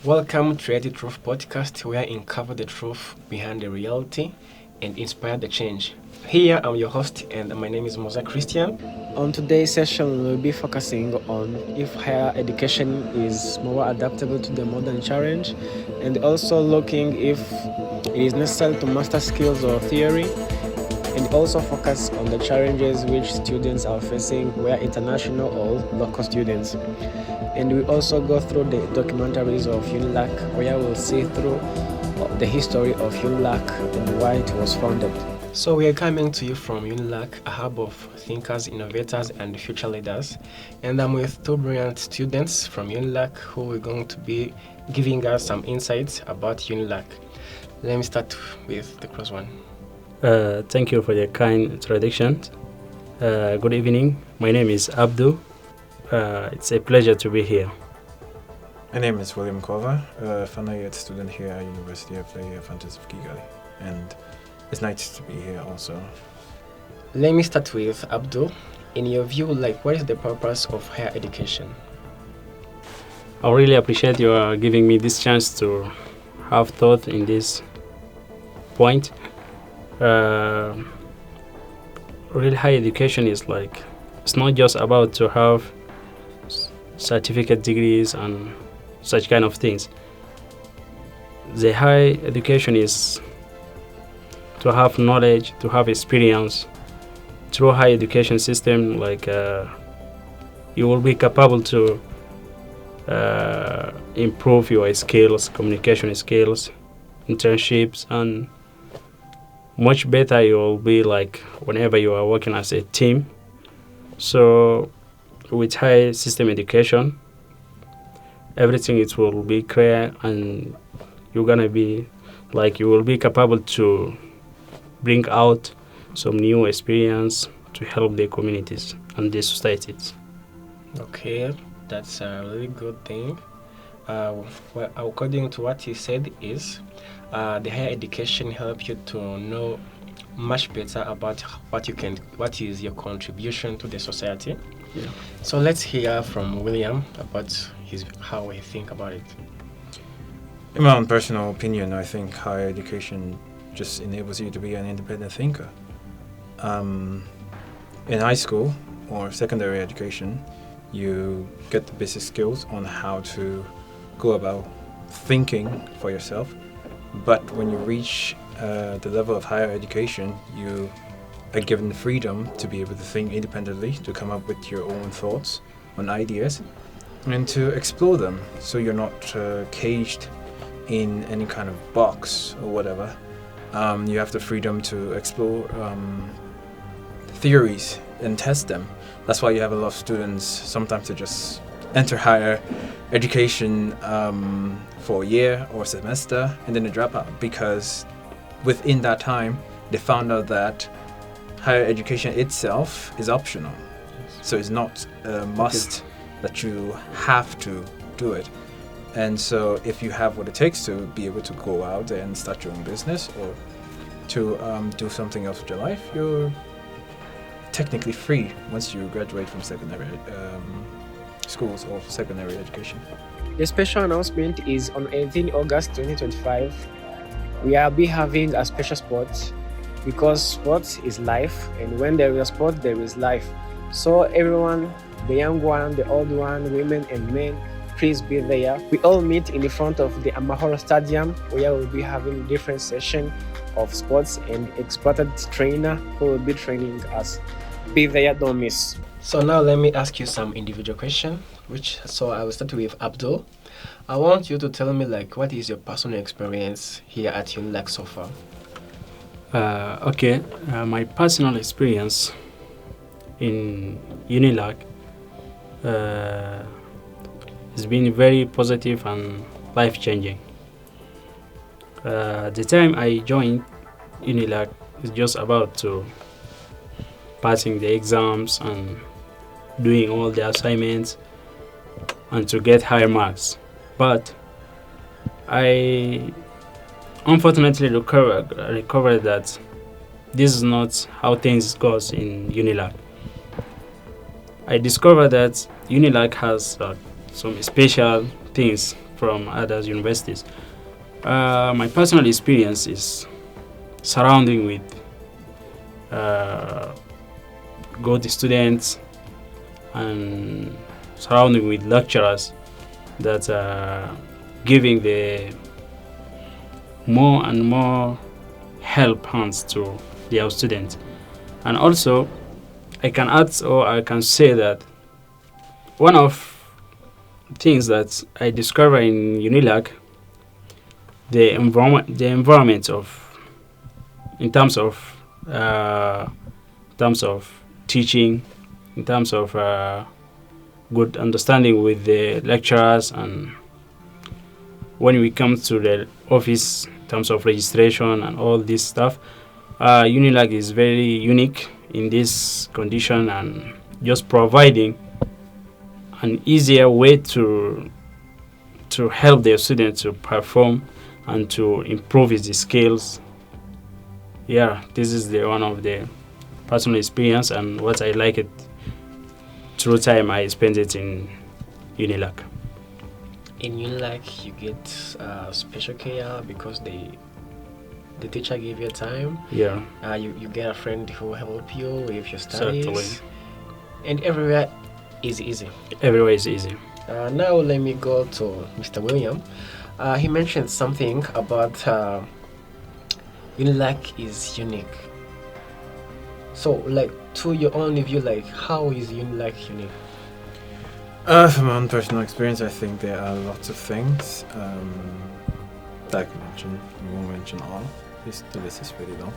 Welcome to the Truth Podcast, where I uncover the truth behind the reality and inspire the change. Here, I'm your host, and my name is Moza Christian. On today's session, we'll be focusing on if higher education is more adaptable to the modern challenge, and also looking if it is necessary to master skills or theory, and also focus on the challenges which students are facing, whether international or local students. And we also go through the documentaries of UNILAK, where we'll see through the history of UNILAK and why it was founded. So we are coming to you from UNILAK, a hub of thinkers, innovators, and future leaders. And I'm with two brilliant students from UNILAK who are going to be giving us some insights about UNILAK. Let me start with the close one. Thank you for the kind introduction. Good evening. My name is Abdul. It's a pleasure to be here. My name is William Kova, a final year student here at University of the Fantas of Kigali, and it's nice to be here also. Let me start with Abdul. In your view, what is the purpose of higher education? I really appreciate you giving me this chance to have thought in this point. Really high education is it's not just about to have certificate degrees and such kind of things. The high education is to have knowledge, to have experience. Through high education system, you will be capable to improve your skills, communication skills, internships, and much better you will be whenever you are working as a team. So with high system education, everything it will be clear, and you're gonna be you will be capable to bring out some new experience to help the communities and the societies. Okay, that's a really good thing. Well, according to what he said is the higher education help you to know much better about what is your contribution to the society. Yeah. So let's hear from William about how he think about it. In my own personal opinion, I think higher education just enables you to be an independent thinker. In high school or secondary education, you get the basic skills on how to go about thinking for yourself. But when you reach the level of higher education, you are given the freedom to be able to think independently, to come up with your own thoughts on ideas, and to explore them. So you're not caged in any kind of box or whatever. You have the freedom to explore theories and test them. That's why you have a lot of students sometimes to just enter higher education for a year or semester and then they drop out, because within that time they found out that higher education itself is optional. So it's not a must that you have to do it. And so if you have what it takes to be able to go out and start your own business or to do something else with your life, you're technically free once you graduate from secondary schools or secondary education. The special announcement is on 18 August 2025. We will be having a special sport because sports is life, and when there is a sport, there is life. So everyone, the young one, the old one, women and men, please be there. We all meet in the front of the Amahoro Stadium, where we'll be having different sessions of sports and experted trainer who will be training us. Be there, don't miss. So now let me ask you some individual questions. So I will start with Abdul. I want you to tell me what is your personal experience here at UNILAK so far? My personal experience in UNILAK has been very positive and life-changing. The time I joined UNILAK is just about to passing the exams and doing all the assignments and to get higher marks. But I unfortunately recovered that this is not how things goes in UNILAK. I discovered that UNILAK has some special things from other universities. My personal experience is surrounding with good students and surrounding with lecturers that are giving the more and more help hands to their students. And also, I can add or I can say that one of things that I discover in UNILAK, the environment of, in terms of teaching, in terms of good understanding with the lecturers, and when we come to the office in terms of registration and all this stuff, UNILAK is very unique in this condition and just providing an easier way to help their students to perform and to improve his skills. Yeah, this is the one of the personal experience and what I like it through time I spent it in UNILAK. In UNILAK, you get special care because the teacher gave you time. Yeah. You get a friend who will help you with your studies. Certainly. And everywhere is easy. Everywhere is easy. Now let me go to Mr. William. He mentioned something about UNILAK is unique. So, like, to your own view, like, how is UNILAK unique? From my own personal experience, I think there are lots of things that I can mention. I won't mention all. The list is pretty long.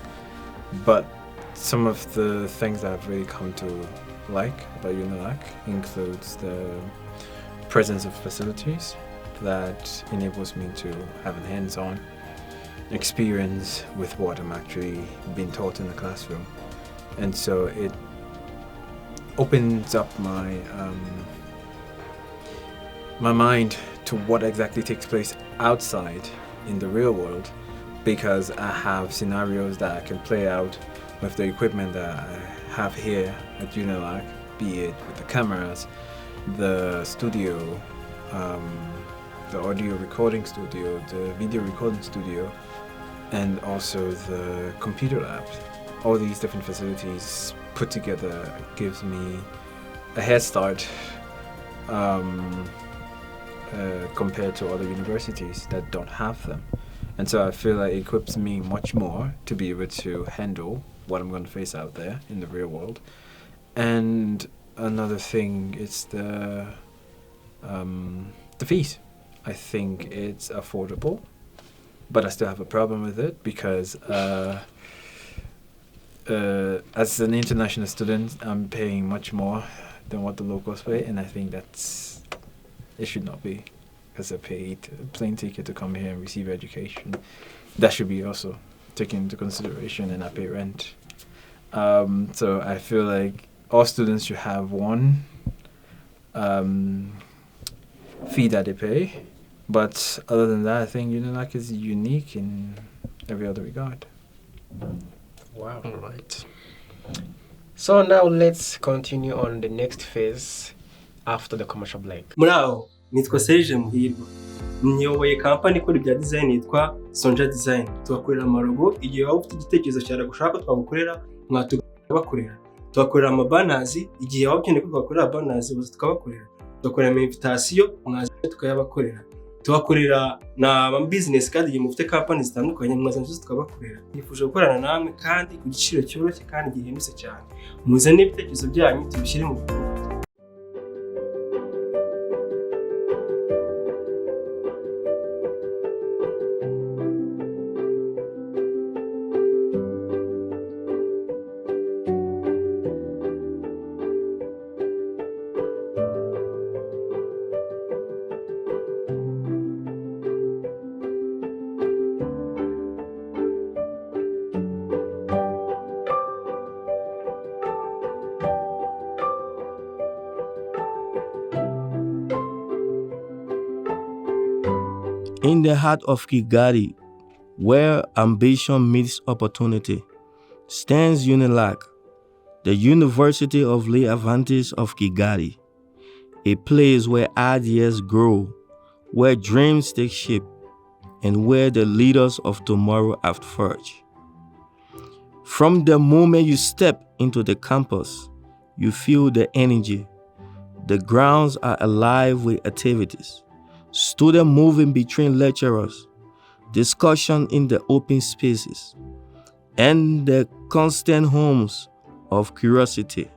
But some of the things that I've really come to like about UNILAK includes the presence of facilities that enables me to have a hands-on experience with what I'm actually being taught in the classroom. And so it opens up my my mind to what exactly takes place outside in the real world, because I have scenarios that I can play out with the equipment that I have here at UNILAK, be it with the cameras, the studio, the audio recording studio, the video recording studio, and also the computer lab. All these different facilities put together gives me a head start compared to other universities that don't have them. And so I feel like it equips me much more to be able to handle what I'm going to face out there in the real world. And another thing is the fees. I think it's affordable, but I still have a problem with it because as an international student, I'm paying much more than what the locals pay, and I think it should not be, because I paid a plane ticket to come here and receive education. That should be also taken into consideration, and I pay rent. So I feel like all students should have one fee that they pay, but other than that, I think UNILAK is unique in every other regard. Wow. All right. So now let's continue on the next phase after the commercial break. Muraho, nitwa Serge Muhirwa. Nyoboye kampani ikora ibya design yitwa Sonja Design. Tubakorera amarogo, igihe waba ufite igitekerezo cyawe gushaka twagukorera, mwatubakorera. Tubakorera amabanners, igihe waba ukeneye ko twakorera banners, tukabakorera. Tubakorera ama invitation, mwaje tukayabakorera. Tubakorera na business kandi igihe mufite company zitandukanye mwazanze tukabakorera. Nifuje gukorana namwe kandi ku giciro cyoroshye kandi gihendutse cyane. Muzane ibitekerezo byanyu tubishyire mu bikorwa. In the heart of Kigali, where ambition meets opportunity, stands UNILAK, the University of the Adventists of Kigali, a place where ideas grow, where dreams take shape and where the leaders of tomorrow have forged. From the moment you step into the campus, you feel the energy. The grounds are alive with activities, students moving between lecturers, discussion in the open spaces, and the constant hums of curiosity.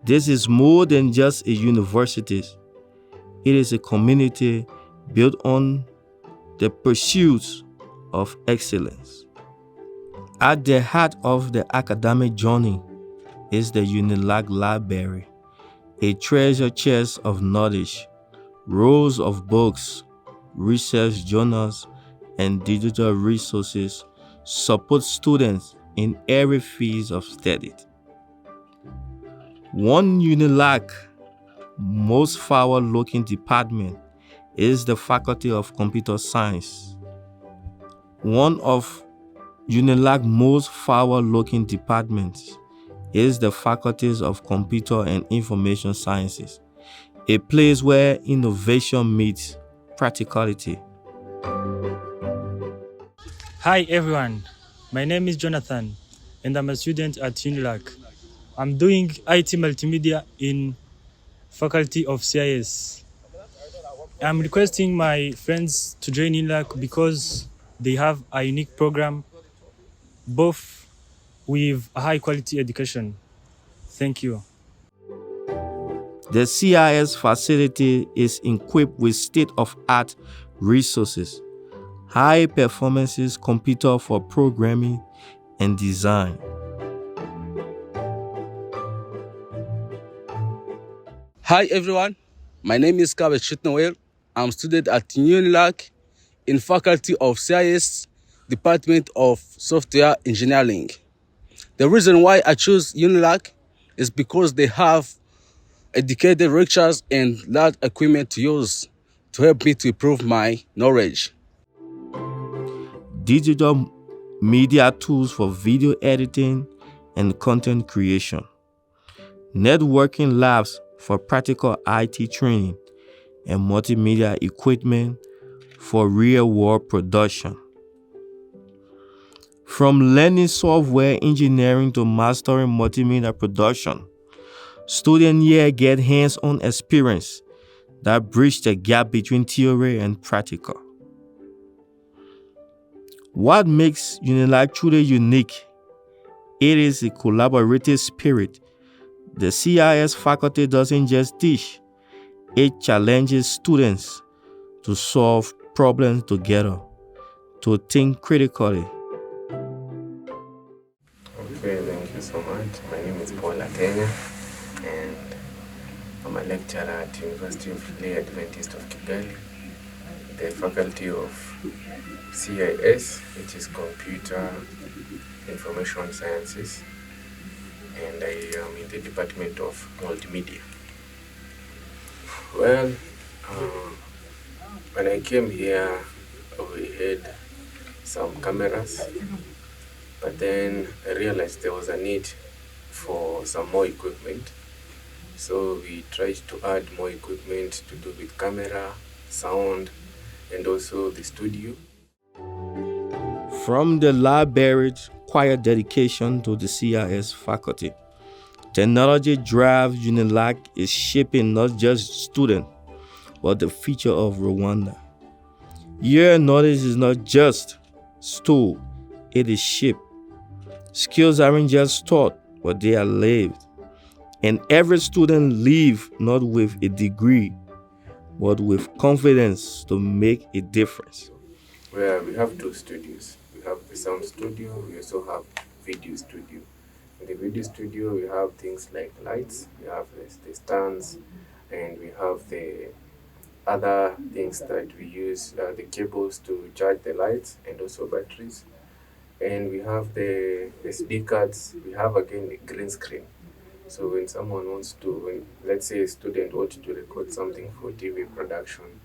This is more than just a university. It is a community built on the pursuit of excellence. At the heart of the academic journey is the UNILAK Library, a treasure chest of knowledge, rows of books, research journals, and digital resources support students in every phase of study. One UNILAK most forward-looking department is the Faculty of Computer Science. One of UNILAK most forward-looking departments is the Faculties of Computer and Information Sciences, a place where innovation meets practicality. Hi everyone, my name is Jonathan and I'm a student at UNILAK. I'm doing IT Multimedia in Faculty of CIS. I'm requesting my friends to join UNILAK because they have a unique program, both with a high quality education. Thank you. The CIS facility is equipped with state-of-art resources, high performances computer for programming and design. Hi everyone, my name is Kabe Chitnowel. I'm a student at UNILAK in Faculty of CIS, Department of Software Engineering. The reason why I chose UNILAK is because they have educated lecturers and large equipment to use to help me to improve my knowledge. Digital media tools for video editing and content creation. Networking labs for practical IT training and multimedia equipment for real-world production. From learning software engineering to mastering multimedia production, students here get hands-on experience that bridge the gap between theory and practical. What makes UNILAK truly unique? It is a collaborative spirit. The CIS faculty doesn't just teach, it challenges students to solve problems together, to think critically. Okay, thank you so much. My name is Paul Atenya, and I'm a lecturer at University of the Adventist of Kigali, the Faculty of CIS, which is Computer Information Sciences, and I am in the Department of Multimedia. Well, when I came here, we had some cameras, but then I realized there was a need for some more equipment. So we tried to add more equipment to do with camera, sound, and also the studio. From the library's quiet dedication to the CIS faculty, technology drive UNILAK is shaping not just students, but the future of Rwanda. Your knowledge is not just stored, it is shaped. Skills aren't just taught, but they are lived. And every student leaves not with a degree, but with confidence to make a difference. Where we have two studios. We have the sound studio, we also have video studio. In the video studio, we have things like lights, we have the stands, and we have the other things that we use, the cables to charge the lights and also batteries. And we have the SD cards, we have again the green screen. So when someone wants to, let's say a student wants to record something for TV production,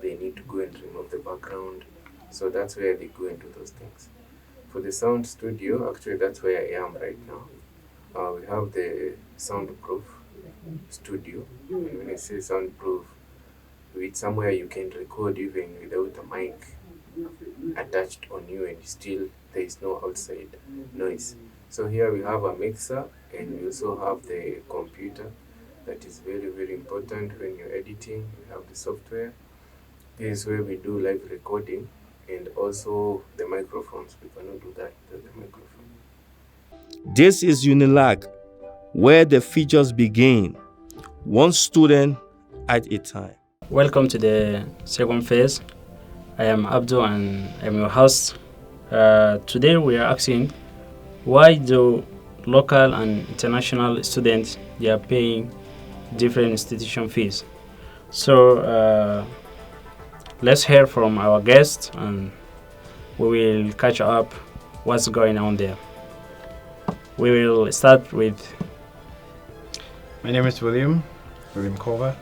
they need to go and remove the background. So that's where they go into those things. For the sound studio, actually that's where I am right now. We have the soundproof studio. And when I say soundproof, with somewhere you can record even without a mic attached on you, and still there is no outside noise. So here we have a mixer, and we also have the computer. That is very, very important when you're editing. You have the software. This is where we do live recording, and also the microphones. We cannot do that without the microphone. This is UNILAK, where the features begin, one student at a time. Welcome to the second phase. I am Abdul and I'm your host. Today we are asking, why do local and international students, they are paying different institution fees? So let's hear from our guest and we will catch up what's going on there. We will start with... My name is William Kova.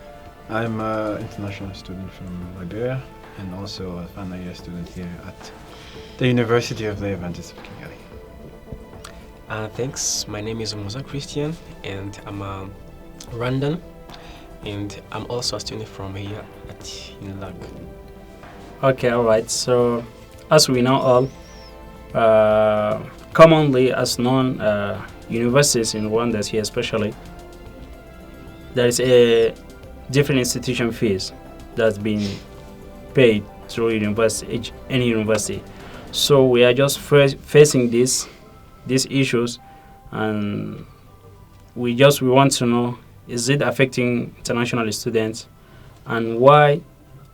I'm an international student from Liberia and also a final year student here at the University of the Adventist of Kigali. Thanks. My name is Musa Christian and I'm a Rwandan, and I'm also a student from here at UNILAK. Okay, all right. So as we know all, commonly as known, universities in Rwanda here especially, there is a different institution fees that's been paid through university, any university. So we are just facing these issues, and we want to know, is it affecting international students, and why?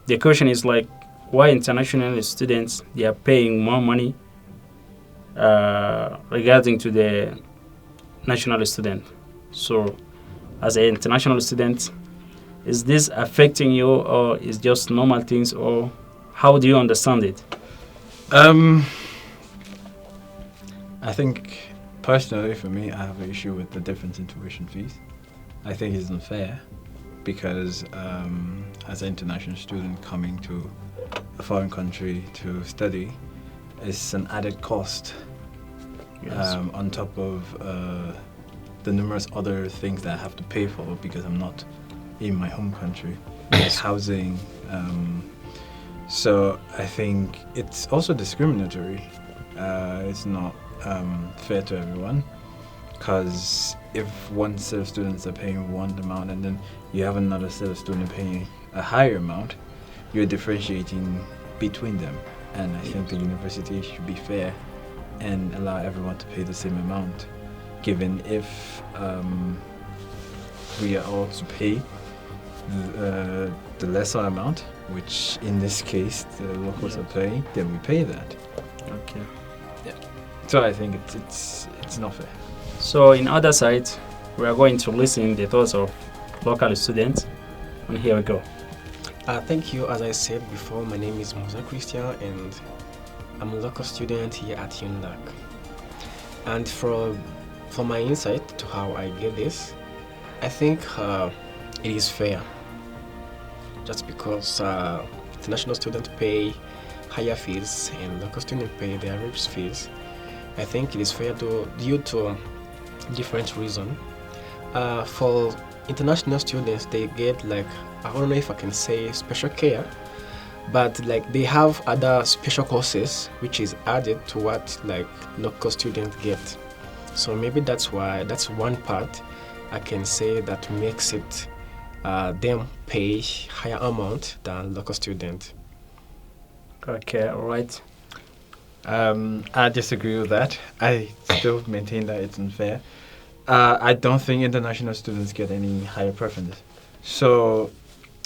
The question is like, why international students, they are paying more money regarding to the national student. So as an international student, is this affecting you, or is just normal things, or how do you understand it? I think personally for me, I have an issue with the difference in tuition fees. I think it's unfair because as an international student coming to a foreign country to study, it's an added cost. Yes. On top of the numerous other things that I have to pay for because I'm not in my home country, like housing. So I think it's also discriminatory. It's not fair to everyone, because if one set of students are paying one amount and then you have another set of students paying a higher amount, you're differentiating between them. And I think the university should be fair and allow everyone to pay the same amount, given if we are all to pay the lesser amount, which in this case the locals are paying, then we pay that. Okay. Yeah. So I think it's not fair. So in other sides, we are going to listen the thoughts of local students, and here we go. Thank you. As I said before, my name is Musa Christian and I'm a local student here at UNILAK. And from my insight to how I get this, I think it is fair. Just because international students pay higher fees and local students pay the average fees, I think it is fair due to different reasons. For international students, they get like, I don't know if I can say special care, but like they have other special courses which is added to what like local students get. So maybe that's one part I can say that makes it them pay higher amount than local student. Okay, all right. I disagree with that. I still maintain that it's unfair. I don't think international students get any higher preference. So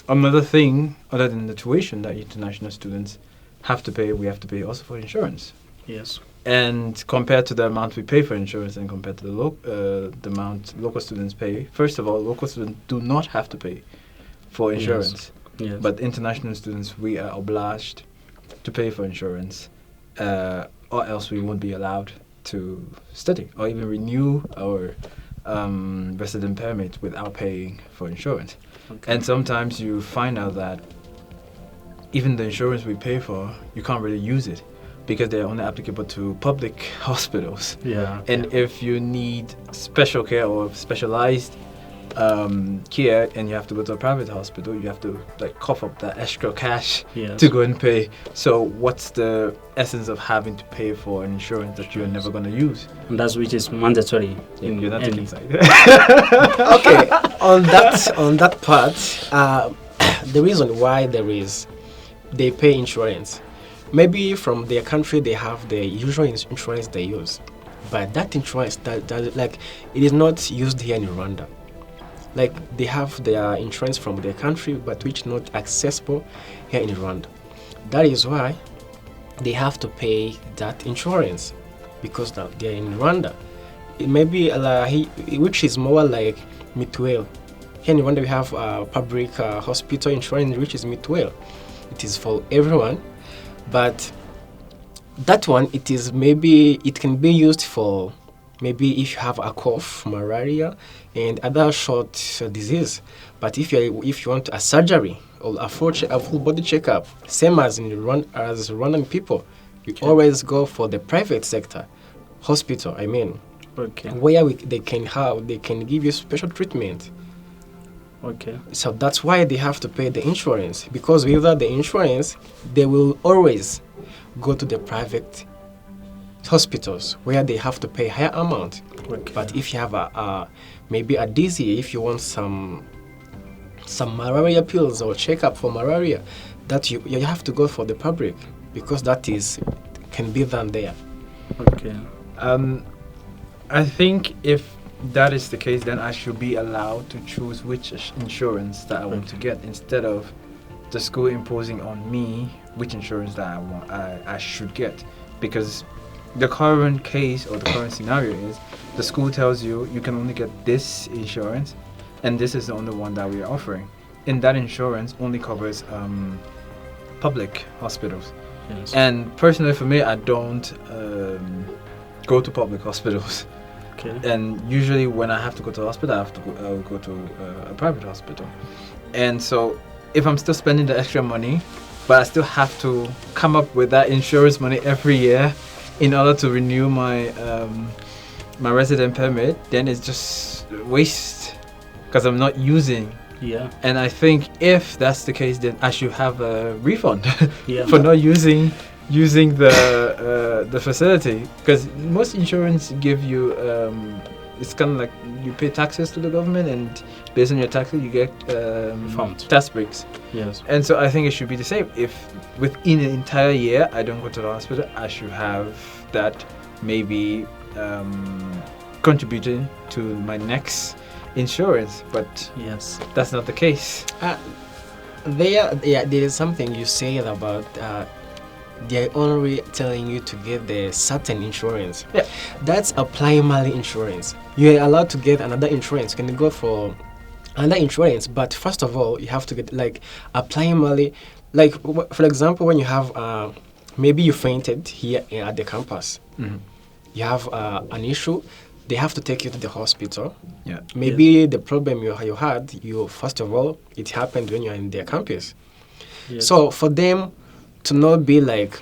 another thing other than the tuition that international students have to pay, we have to pay also for insurance. Yes. And compared to the amount we pay for insurance and compared to the amount local students pay, first of all, local students do not have to pay for insurance. Yes. Yes. But international students, we are obliged to pay for insurance, or else we won't be allowed to study or even renew our resident permit without paying for insurance. Okay. And sometimes you find out that even the insurance we pay for, you can't really use it because they're only applicable to public hospitals. Yeah. And if you need special care or specialized here and you have to go to a private hospital, you have to like cough up that extra cash Yes. to go and pay. So what's the essence of having to pay for an insurance that you're never going to use? And that's which is mandatory in You're not any. taking side. Okay, on that part, the reason why they pay insurance, maybe from their country they have the usual insurance they use, but that insurance that like it is not used here in Rwanda. Like they have their insurance from their country, but which not accessible here in Rwanda. That is why they have to pay that insurance because now they're in Rwanda. It may be which is more like mutual. Here in Rwanda we have public hospital insurance, which is mutual. It is for everyone, but that one it can be used for maybe if you have a cough, malaria, and other short disease. But if you want a surgery or a full body checkup, same as Rwandan people, you always go for the private sector hospital. I mean, Okay. where they can give you special treatment. Okay. So that's why they have to pay the insurance, because without the insurance, they will always go to the private hospitals where they have to pay higher amount. Okay. But if you have maybe a disease, if you want some malaria pills or checkup for malaria, that you have to go for the public, because that can be done there. Okay. I think if that is the case, then I should be allowed to choose which insurance that I want to get, instead of the school imposing on me which insurance that I should get. Because the current case or the current scenario is the school tells you can only get this insurance, and this is the only one that we are offering. And that insurance only covers public hospitals. Yes. And personally for me, I don't go to public hospitals. Okay. And usually when I have to go to the hospital, I have to go to a private hospital. And so if I'm still spending the extra money, but I still have to come up with that insurance money every year in order to renew my my resident permit, then it's just waste, because I'm not using. Yeah. And I think if that's the case, then I should have a refund Yeah. for not using the facility, because most insurance give you it's kind of like you pay taxes to the government, and based on your taxes you get Fund. tax breaks. Yes. And so I think it should be the same. If within an entire year I don't go to the hospital, I should have that maybe contributing to my next insurance. But Yes. that's not the case. There is something you said about they're only telling you to get the certain insurance. Yeah. That's a primary insurance. You're allowed to get another insurance. You can go for another insurance, but first of all, you have to get like a primary. Like for example, when you have maybe you fainted here at the campus, you have an issue. They have to take you to the hospital. Yeah. Maybe the problem you had, first of all, it happened when you're in their campus. Yes. So for them to not be like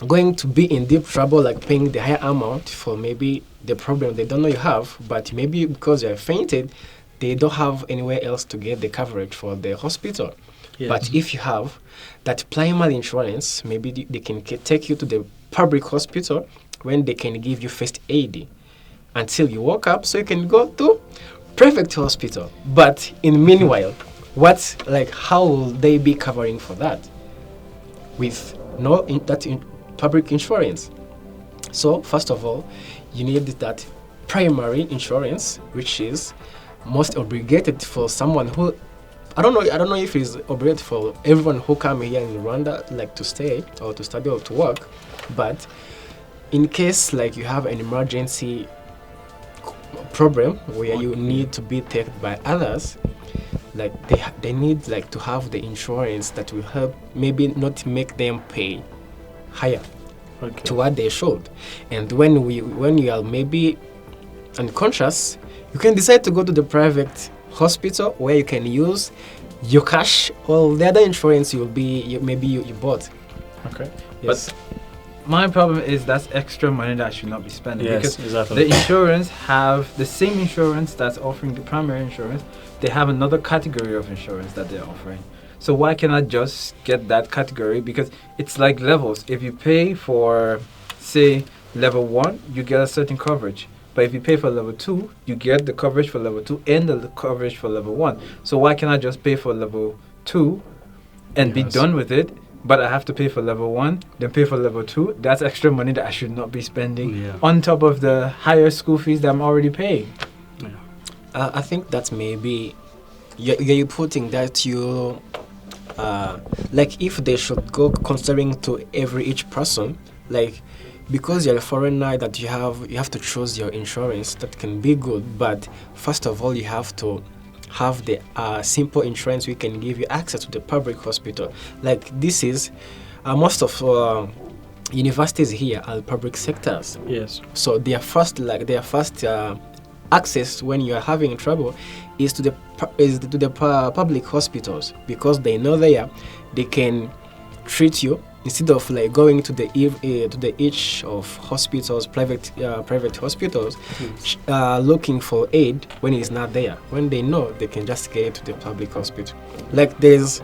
going to be in deep trouble, like paying the higher amount for maybe the problem they don't know you have, but maybe because you have fainted, they don't have anywhere else to get the coverage for the hospital. Yes. But if you have that primary insurance, maybe they can take you to the public hospital when they can give you first aid until you woke up, so you can go to private hospital. But in meanwhile, how will they be covering for that with public insurance? So first of all, you need that primary insurance, which is most obligated for someone who I don't know if it's obligated for everyone who come here in Rwanda, like to stay or to study or to work, but in case like you have an emergency problem where you need to be taken by others, like they need like to have the insurance that will help, maybe not make them pay higher to what they should. And when you are maybe unconscious, you can decide to go to the private hospital where you can use your cash or the other insurance you bought. Okay. Yes. My problem is that's extra money that I should not be spending. Yes, Because exactly. the insurance have the same insurance that's offering the primary insurance. They have another category of insurance that they're offering. So why can't I just get that category? Because it's like levels. If you pay for, say, level 1, you get a certain coverage. But if you pay for level 2, you get the coverage for level 2 and the coverage for level 1. So why can't I just pay for level 2 and be Yes. done with it? But I have to pay for level 1, then pay for level 2. That's extra money that I should not be spending Yeah. on top of the higher school fees that I'm already paying. I think that's maybe you're putting that you like if they should go considering to each person, like because you're a foreigner that you have to choose your insurance. That can be good, but first of all you have to have the simple insurance we can give you access to the public hospital. Like this is most of universities here are public sectors. Yes. So their first access when you are having trouble is to the public hospitals, because they know they can treat you instead of like going to the each of hospitals, private hospitals, looking for aid when it's not there. When they know, they can just get it to the public hospital. Like there's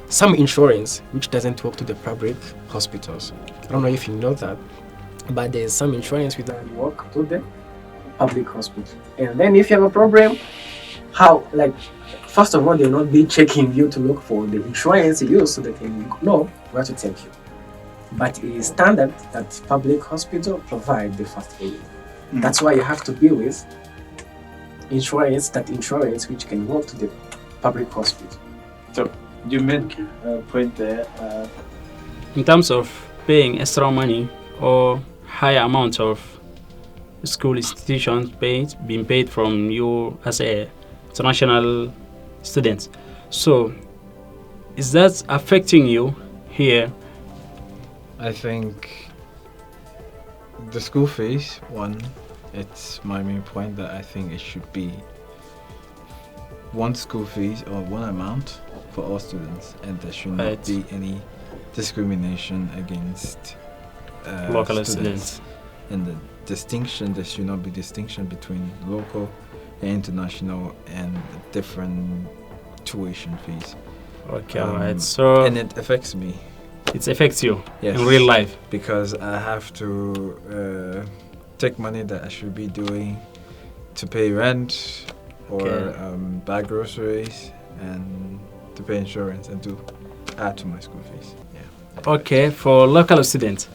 some insurance which doesn't work to the public hospitals. I don't know if you know that, but there's some insurance which doesn't work to the public hospital. And then if you have a problem, how, like, first of all, they'll not be checking you to look for the insurance you use so they can know where to take you. But it is standard that public hospital provide the first aid. That's why you have to be with insurance which can work to the public hospital. So you made a point there. In terms of paying extra money or higher amount of school institutions being paid from you as a international student. So is that affecting you here? I think the school fees, it's my main point that I think it should be one school fees or one amount for all students, and there should not be any discrimination against local students. And there should not be distinction between local and international and different tuition fees. Okay, right. So and it affects me. It affects you Yes, in real life because I have to take money that I should be doing to pay rent or buy groceries and to pay insurance and to add to my school fees. Yeah. Okay, for local students,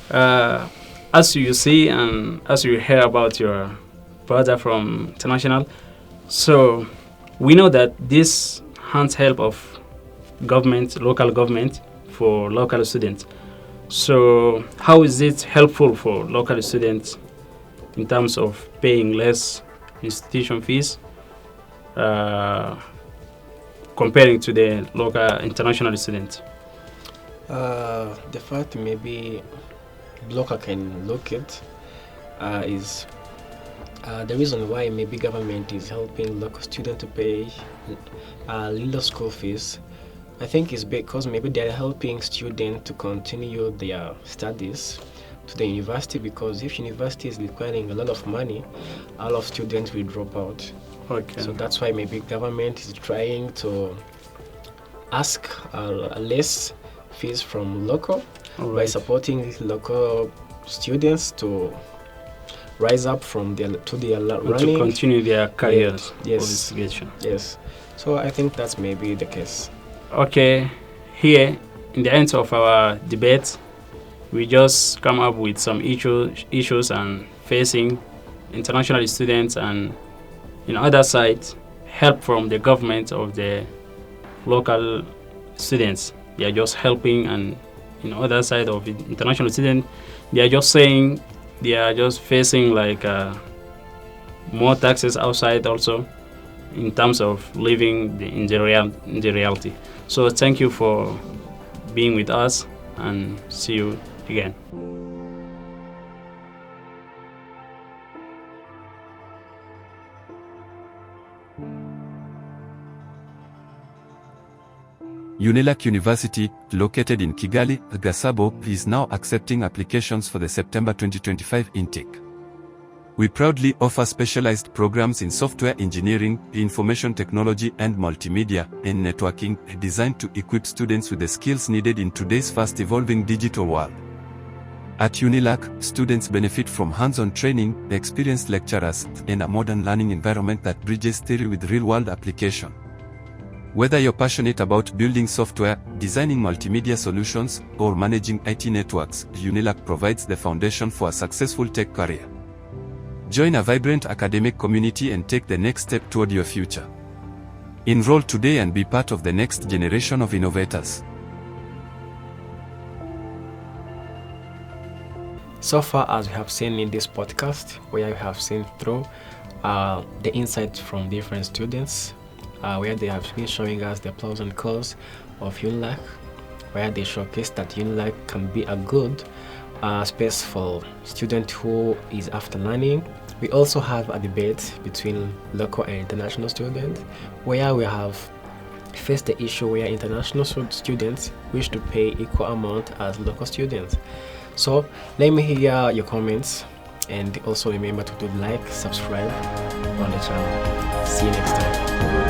as you see and as you hear about your brother from international, so we know that this hands help of government, local government for local students. So how is it helpful for local students in terms of paying less institution fees comparing to the local international students? The fact maybe local can look at is the reason why maybe government is helping local students to pay little school fees. I think it's because maybe they're helping students to continue their studies to the university, because if university is requiring a lot of money, a lot of students will drop out. Okay. So that's why maybe government is trying to ask less fees from local by supporting local students to rise up from their running, to continue their careers. Yes. Yes. So I think that's maybe the case. Okay, here in the end of our debate, we just come up with some issues and facing international students, and in other side, help from the government of the local students. They are just helping, and in other side of the international students, they are just saying they are just facing like more taxes outside also in terms of living in the reality. So thank you for being with us, and see you again. UNILAK University, located in Kigali, Gasabo, is now accepting applications for the September 2025 intake. We proudly offer specialized programs in software engineering, information technology and multimedia, and networking, designed to equip students with the skills needed in today's fast-evolving digital world. At UNILAK, students benefit from hands-on training, experienced lecturers, and a modern learning environment that bridges theory with real-world application. Whether you're passionate about building software, designing multimedia solutions, or managing IT networks, UNILAK provides the foundation for a successful tech career. Join a vibrant academic community and take the next step toward your future. Enroll today and be part of the next generation of innovators. So far, as we have seen in this podcast, where we have seen through the insights from different students, where they have been showing us the pros and cons of UNILAK, where they showcase that UNILAK can be a good space for student who is after learning. We also have a debate between local and international students, where we have faced the issue where international students wish to pay equal amount as local students. So let me hear your comments, and also remember to do like, subscribe on the channel. See you next time.